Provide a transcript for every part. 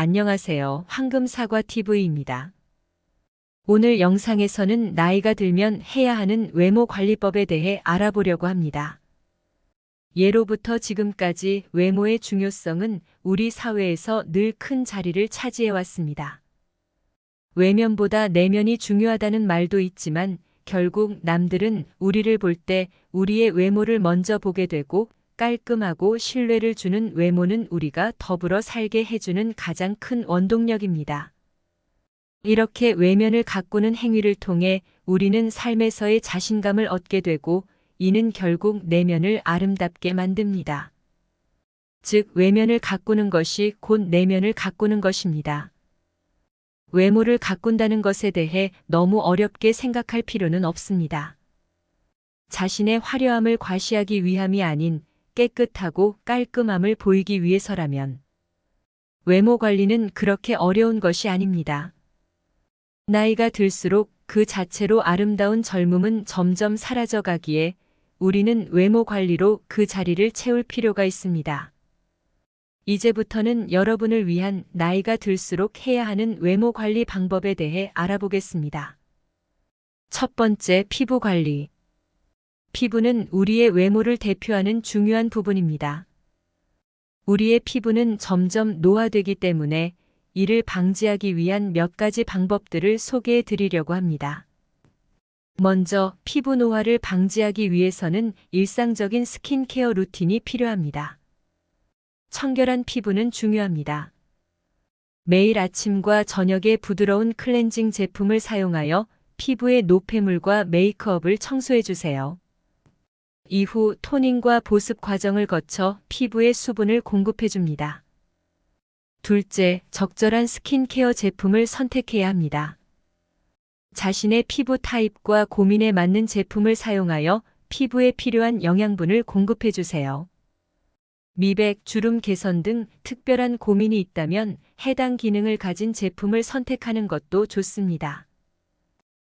안녕하세요. 황금사과TV입니다. 오늘 영상에서는 나이가 들면 해야 하는 외모 관리법에 대해 알아보려고 합니다. 예로부터 지금까지 외모의 중요성은 우리 사회에서 늘 큰 자리를 차지해 왔습니다. 외면보다 내면이 중요하다는 말도 있지만 결국 남들은 우리를 볼 때 우리의 외모를 먼저 보게 되고 깔끔하고 신뢰를 주는 외모는 우리가 더불어 살게 해주는 가장 큰 원동력입니다. 이렇게 외면을 가꾸는 행위를 통해 우리는 삶에서의 자신감을 얻게 되고 이는 결국 내면을 아름답게 만듭니다. 즉, 외면을 가꾸는 것이 곧 내면을 가꾸는 것입니다. 외모를 가꾼다는 것에 대해 너무 어렵게 생각할 필요는 없습니다. 자신의 화려함을 과시하기 위함이 아닌 깨끗하고 깔끔함을 보이기 위해서라면 외모 관리는 그렇게 어려운 것이 아닙니다. 나이가 들수록 그 자체로 아름다운 젊음은 점점 사라져가기에 우리는 외모 관리로 그 자리를 채울 필요가 있습니다. 이제부터는 여러분을 위한 나이가 들수록 해야 하는 외모 관리 방법에 대해 알아보겠습니다. 첫 번째, 피부 관리. 피부는 우리의 외모를 대표하는 중요한 부분입니다. 우리의 피부는 점점 노화되기 때문에 이를 방지하기 위한 몇 가지 방법들을 소개해 드리려고 합니다. 먼저 피부 노화를 방지하기 위해서는 일상적인 스킨케어 루틴이 필요합니다. 청결한 피부는 중요합니다. 매일 아침과 저녁에 부드러운 클렌징 제품을 사용하여 피부의 노폐물과 메이크업을 청소해 주세요. 이후 토닝과 보습 과정을 거쳐 피부에 수분을 공급해 줍니다. 둘째, 적절한 스킨케어 제품을 선택해야 합니다. 자신의 피부 타입과 고민에 맞는 제품을 사용하여 피부에 필요한 영양분을 공급해 주세요. 미백, 주름 개선 등 특별한 고민이 있다면 해당 기능을 가진 제품을 선택하는 것도 좋습니다.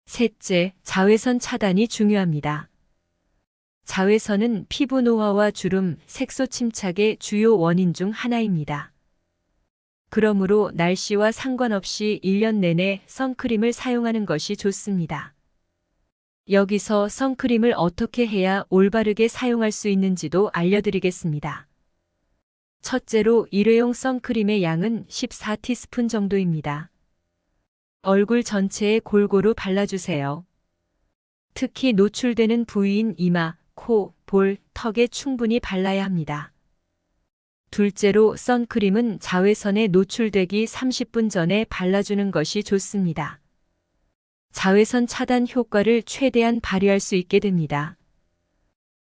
셋째, 자외선 차단이 중요합니다. 자외선은 피부 노화와 주름, 색소 침착의 주요 원인 중 하나입니다. 그러므로 날씨와 상관없이 1년 내내 선크림을 사용하는 것이 좋습니다. 여기서 선크림을 어떻게 해야 올바르게 사용할 수 있는지도 알려드리겠습니다. 첫째로 일회용 선크림의 양은 14티스푼 정도입니다. 얼굴 전체에 골고루 발라주세요. 특히 노출되는 부위인 이마, 코, 볼, 턱에 충분히 발라야 합니다. 둘째로 선크림은 자외선에 노출되기 30분 전에 발라주는 것이 좋습니다. 자외선 차단 효과를 최대한 발휘할 수 있게 됩니다.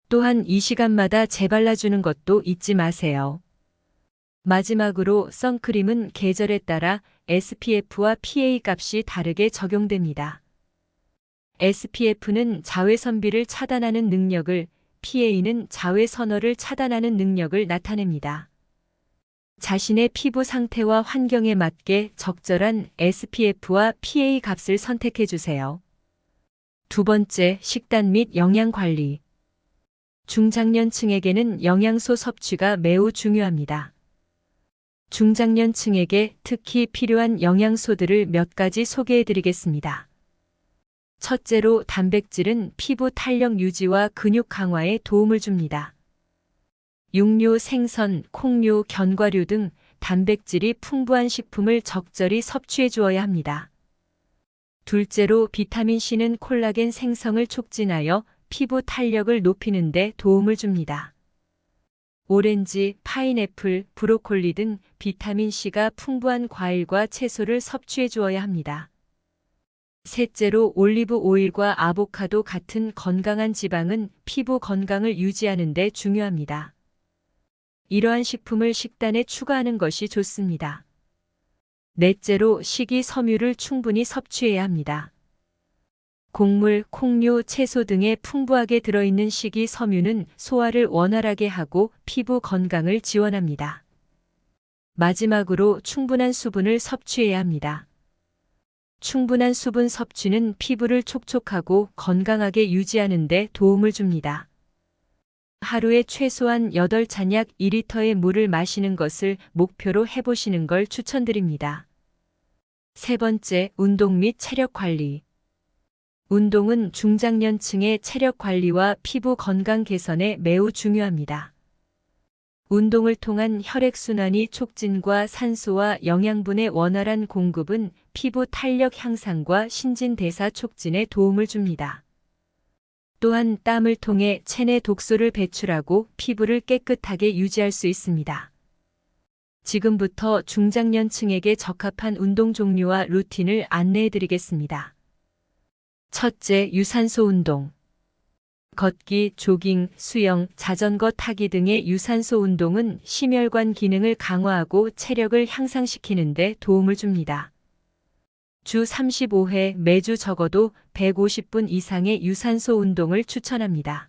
또한 이 시간마다 재발라주는 것도 잊지 마세요. 마지막으로 선크림은 계절에 따라 SPF와 PA 값이 다르게 적용됩니다. SPF는 자외선비를 차단하는 능력을, PA는 자외선어를 차단하는 능력을 나타냅니다. 자신의 피부 상태와 환경에 맞게 적절한 SPF와 PA 값을 선택해 주세요. 두 번째, 식단 및 영양 관리. 중장년층에게는 영양소 섭취가 매우 중요합니다. 중장년층에게 특히 필요한 영양소들을 몇 가지 소개해 드리겠습니다. 첫째로 단백질은 피부 탄력 유지와 근육 강화에 도움을 줍니다. 육류, 생선, 콩류, 견과류 등 단백질이 풍부한 식품을 적절히 섭취해 주어야 합니다. 둘째로 비타민C는 콜라겐 생성을 촉진하여 피부 탄력을 높이는 데 도움을 줍니다. 오렌지, 파인애플, 브로콜리 등 비타민C가 풍부한 과일과 채소를 섭취해 주어야 합니다. 셋째로 올리브 오일과 아보카도 같은 건강한 지방은 피부 건강을 유지하는 데 중요합니다. 이러한 식품을 식단에 추가하는 것이 좋습니다. 넷째로 식이섬유를 충분히 섭취해야 합니다. 곡물, 콩류, 채소 등에 풍부하게 들어있는 식이섬유는 소화를 원활하게 하고 피부 건강을 지원합니다. 마지막으로 충분한 수분을 섭취해야 합니다. 충분한 수분 섭취는 피부를 촉촉하고 건강하게 유지하는 데 도움을 줍니다. 하루에 최소한 8잔 약 2리터의 물을 마시는 것을 목표로 해보시는 걸 추천드립니다. 세 번째, 운동 및 체력 관리. 운동은 중장년층의 체력 관리와 피부 건강 개선에 매우 중요합니다. 운동을 통한 혈액순환이 촉진과 산소와 영양분의 원활한 공급은 피부 탄력 향상과 신진대사 촉진에 도움을 줍니다. 또한 땀을 통해 체내 독소를 배출하고 피부를 깨끗하게 유지할 수 있습니다. 지금부터 중장년층에게 적합한 운동 종류와 루틴을 안내해 드리겠습니다. 첫째, 유산소 운동. 걷기, 조깅, 수영, 자전거 타기 등의 유산소 운동은 심혈관 기능을 강화하고 체력을 향상시키는 데 도움을 줍니다. 주 35회 매주 적어도 150분 이상의 유산소 운동을 추천합니다.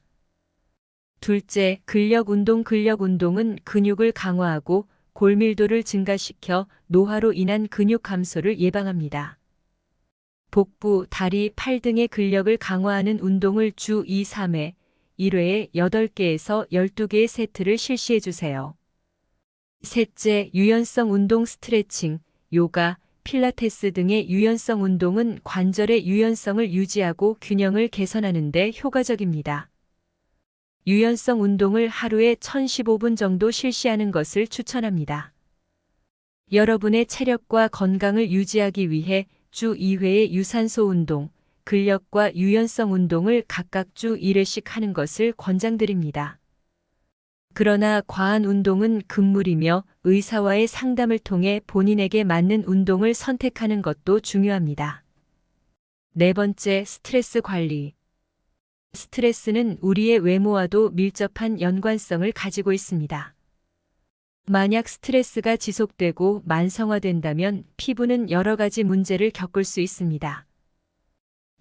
둘째, 근력 운동. 근력 운동은 근육을 강화하고 골밀도를 증가시켜 노화로 인한 근육 감소를 예방합니다. 복부, 다리, 팔 등의 근력을 강화하는 운동을 주 2, 3회, 1회에 8개에서 12개의 세트를 실시해 주세요. 셋째, 유연성 운동. 스트레칭, 요가, 필라테스 등의 유연성 운동은 관절의 유연성을 유지하고 균형을 개선하는 데 효과적입니다. 유연성 운동을 하루에 1015분 정도 실시하는 것을 추천합니다. 여러분의 체력과 건강을 유지하기 위해 주 2회의 유산소 운동, 근력과 유연성 운동을 각각 주 1회씩 하는 것을 권장드립니다. 그러나 과한 운동은 금물이며 의사와의 상담을 통해 본인에게 맞는 운동을 선택하는 것도 중요합니다. 네 번째, 스트레스 관리. 스트레스는 우리의 외모와도 밀접한 연관성을 가지고 있습니다. 만약 스트레스가 지속되고 만성화된다면 피부는 여러 가지 문제를 겪을 수 있습니다.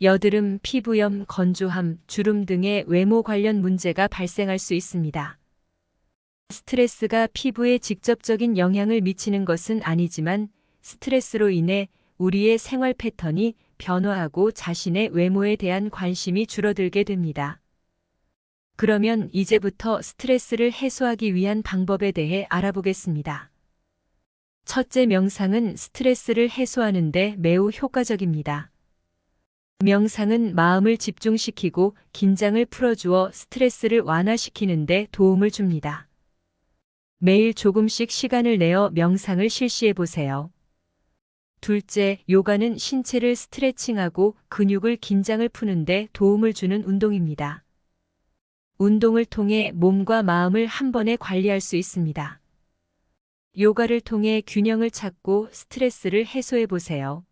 여드름, 피부염, 건조함, 주름 등의 외모 관련 문제가 발생할 수 있습니다. 스트레스가 피부에 직접적인 영향을 미치는 것은 아니지만 스트레스로 인해 우리의 생활 패턴이 변화하고 자신의 외모에 대한 관심이 줄어들게 됩니다. 그러면 이제부터 스트레스를 해소하기 위한 방법에 대해 알아보겠습니다. 첫째, 명상은 스트레스를 해소하는 데 매우 효과적입니다. 명상은 마음을 집중시키고 긴장을 풀어주어 스트레스를 완화시키는 데 도움을 줍니다. 매일 조금씩 시간을 내어 명상을 실시해 보세요. 둘째, 요가는 신체를 스트레칭하고 근육을 긴장을 푸는 데 도움을 주는 운동입니다. 운동을 통해 몸과 마음을 한 번에 관리할 수 있습니다. 요가를 통해 균형을 찾고 스트레스를 해소해 보세요.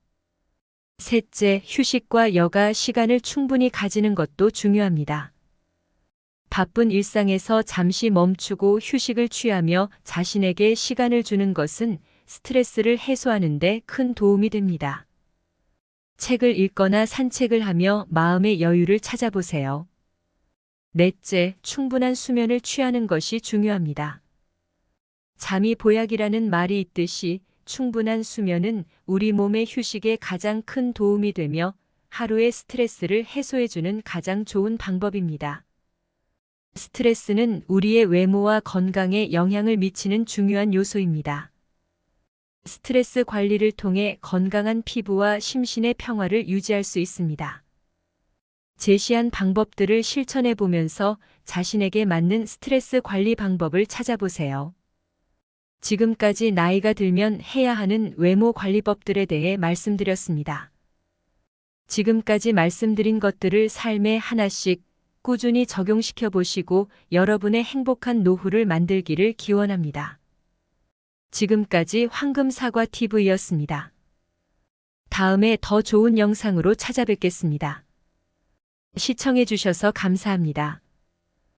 셋째, 휴식과 여가 시간을 충분히 가지는 것도 중요합니다. 바쁜 일상에서 잠시 멈추고 휴식을 취하며 자신에게 시간을 주는 것은 스트레스를 해소하는 데 큰 도움이 됩니다. 책을 읽거나 산책을 하며 마음의 여유를 찾아보세요. 넷째, 충분한 수면을 취하는 것이 중요합니다. 잠이 보약이라는 말이 있듯이 충분한 수면은 우리 몸의 휴식에 가장 큰 도움이 되며 하루의 스트레스를 해소해주는 가장 좋은 방법입니다. 스트레스는 우리의 외모와 건강에 영향을 미치는 중요한 요소입니다. 스트레스 관리를 통해 건강한 피부와 심신의 평화를 유지할 수 있습니다. 제시한 방법들을 실천해 보면서 자신에게 맞는 스트레스 관리 방법을 찾아보세요. 지금까지 나이가 들면 해야 하는 외모 관리법들에 대해 말씀드렸습니다. 지금까지 말씀드린 것들을 삶에 하나씩 꾸준히 적용시켜 보시고 여러분의 행복한 노후를 만들기를 기원합니다. 지금까지 황금사과TV였습니다. 다음에 더 좋은 영상으로 찾아뵙겠습니다. 시청해 주셔서 감사합니다.